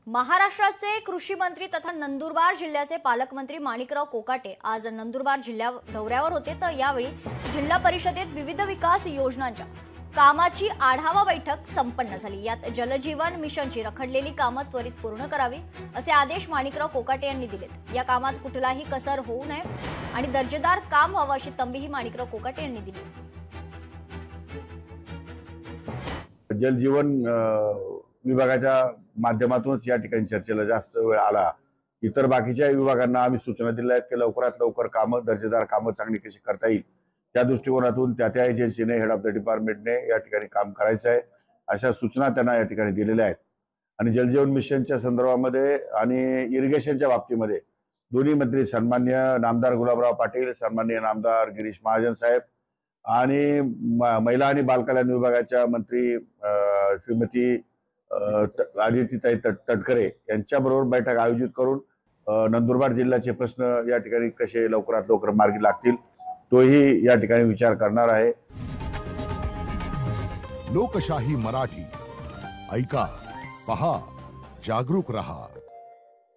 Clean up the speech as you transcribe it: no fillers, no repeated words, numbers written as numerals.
महाराष्ट्राचे कृषी मंत्री तथा नंदुरबार जिल्ह्याचे पालकमंत्री माणिकराव कोकाटे आज नंदुरबार जिल्ह्या दौऱ्यावर होते। तर यावेळी जिल्हा परिषदेत विविध विकास योजनांच्या कामाची आढावा बैठक संपन्न झाली। यात जलजीवन मिशनची रखडलेली कामे त्वरित पूर्ण करावी असे आदेश माणिकराव कोकाटे यांनी दिलेत। या कामात कुठलाही कसर होऊ नये आणि दर्जेदार काम व्हावे अशी तंबीही माणिकराव कोकाटे यांनी दिली। जलजीवन विभागाच्या माध्यमातूनच या ठिकाणी चर्चेला जास्त वेळ आला। इतर बाकीच्या विभागांना आम्ही सूचना दिल्या आहेत की लवकरात लवकर कामं दर्जेदार कामं चांगली कशी करता येईल त्या दृष्टिकोनातून त्या एजन्सीने हेड ऑफ द डिपार्टमेंटने या ठिकाणी काम करायचं आहे अशा सूचना त्यांना या ठिकाणी दिलेल्या आहेत। आणि जलजीवन मिशनच्या संदर्भामध्ये आणि इरिगेशनच्या बाबतीमध्ये दोन्ही मंत्री सन्माननीय नामदार गुलाबराव पाटील, सन्माननीय नामदार गिरीश महाजन साहेब आणि महिला आणि बालकल्याण विभागाच्या मंत्री श्रीमती आदितीताई तटकरे यांच्याबरोबर बैठक आयोजित करून नंदुरबार जिल्ह्याचे प्रश्न या ठिकाणी कसे लवकरात लवकर मार्गी लागतील तोही या ठिकाणी विचार करणार आहे। लोकशाही मराठी ऐका, पहा, जागरूक रहा।